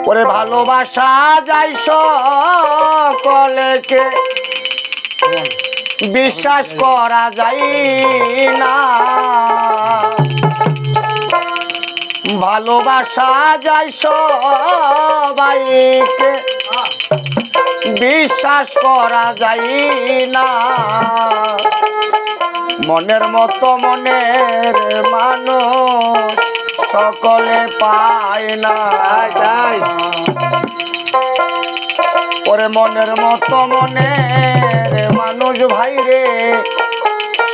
ওরে ভালোবাসা যাই সকলকে বিশ্বাস করা যায় না, ভালোবাসা যাই সবাইকে বিশ্বাস করা যায় না, মনের মতো মনের মানুষ সকলে পায় না। ওরে মনের মতো মনের মানুষ ভাই রে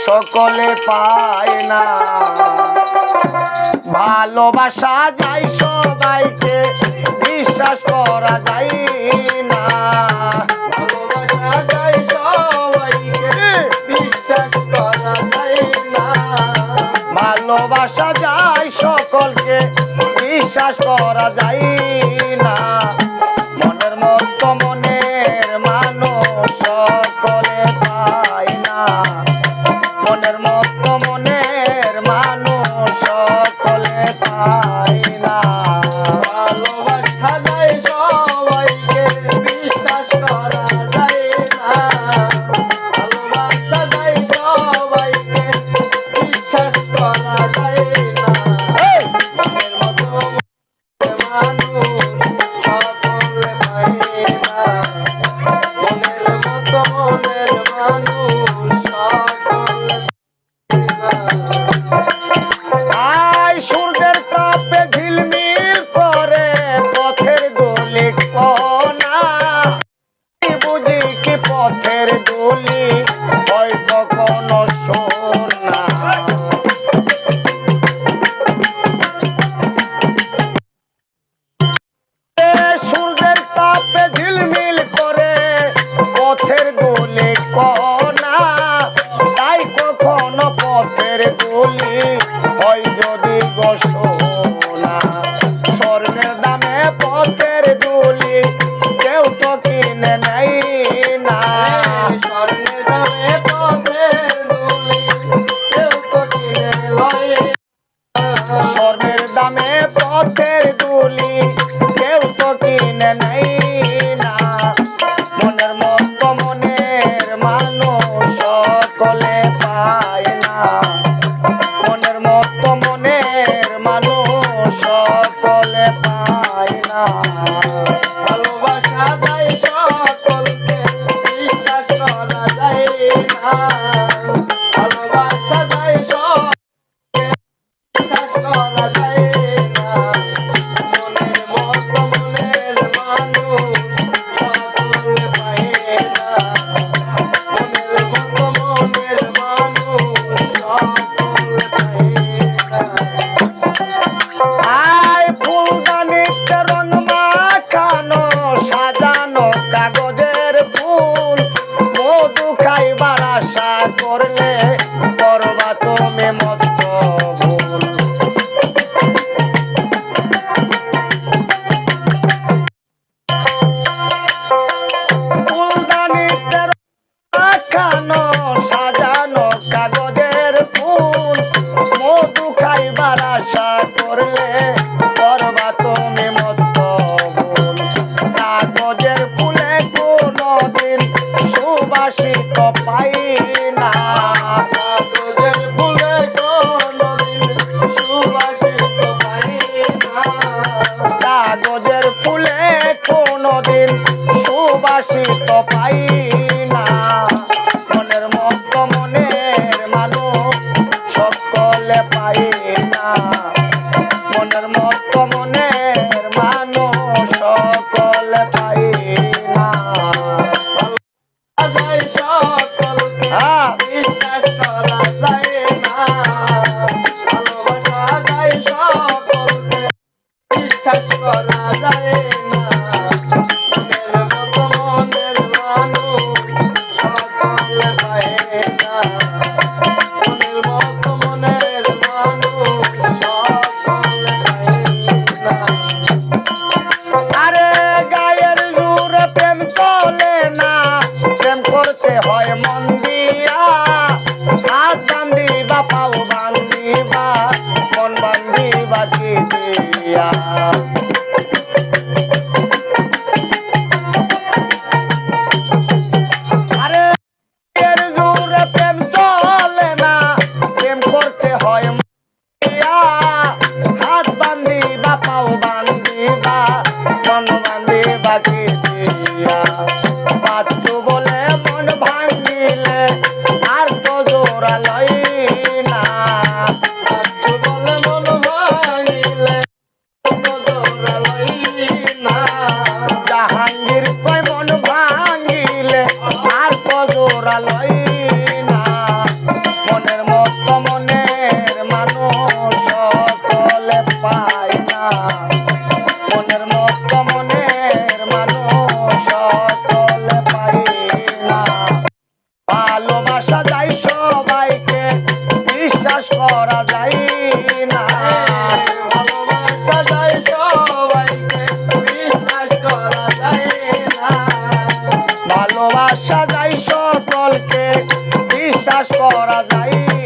সকলে পায় না, ভালোবাসা যায় সবাইকে বিশ্বাস করা যায় না, ভালোবাসা যায় সবাইকে বিশ্বাস করা যায় না, ভালোবাসা যায় সকলকে বিশ্বাস করা যায় না, মনের মতো মনের মানুষ সকলে পায় না, মনের মতো মনের মানুষ সকলে পায় না, ভালোবাসা যায় সবাইকে বিশ্বাস করা যায় না, ভালোবাসা যায় সবাইকে বিশ্বাস করা যায় না, মনের মতো মানুষ সকলে পায় না, মনের মতো মনের মানুষ সকলে আয় সূর্যের তাপে ঝিলমিল করে পথের দোলে কোনা, বুঝি কি পথের দোলি হয় কখনো সোনা, সূর্যের তাপে ঝিলমিল করে পথের দোলে কোনা, তাই কখনো পথের দোলি হয় যদি গো সোনা, স্বর্ণের দামে পথের দোলি কেউ তো কিনে নেয় না, স্বর্ণের দামে পথের দুলি কেউ তো কিনে লয় না, স্বর্ণের দামে পথের দোলি কেউ তো কিনে নেয় না, মনের মতো মনের মানুষ সকলে পায় না, মনের মতো মনের মানুষ সকলে পায় না, ভালোবাসা যায় সকলকে বিশ্বাস করা যায় না, ভালোবাসা যায় সকলকে বিশ্বাস করা যায় না, মনের মতো মনের মানুষ সকলে পায় না, মনের মতো মনের মানুষ সকলে পায় না। আয় ফুলদানিতে রং মাখানো সাজানো কাগজের ফুল, মধু খাইবার আশা করলে করবা তুমি মস্ত ভুল, ফুলদানিতে রং মাখানো সাজানো কাগজের ফুল, মধু খাইবার আশা করলে করবা তুমি মস্ত ভুল, কাগজের ফুলে কোনদিন সুবাসিত পাই না, কাগজের ফুলে কোনদিন সুবাসিত পাই না, কাগজের ফুলে কোনদিন সুবাসিত পাই না, মনের মতো মনের মানুষ সকলে পাই না, মনের মতো মনের মানুষ সকলে পাই না, যায় সকলকে বিশ্বাস করা যায় না, ভালোবাসা যায় সকলকে বিশ্বাস করা যায় না, মনের মতো মনের মানুষ সকলে পায় না, মনের মতো মনের মানুষ সকলে পায় না। আরে গায়ের জোরে প্রেম চলে না, প্রেম করতে হয় মন দিয়া, হাত বান্ধিবা পাও বান্ধিবা মন বান্ধিবা কি দিয়া, করা যায়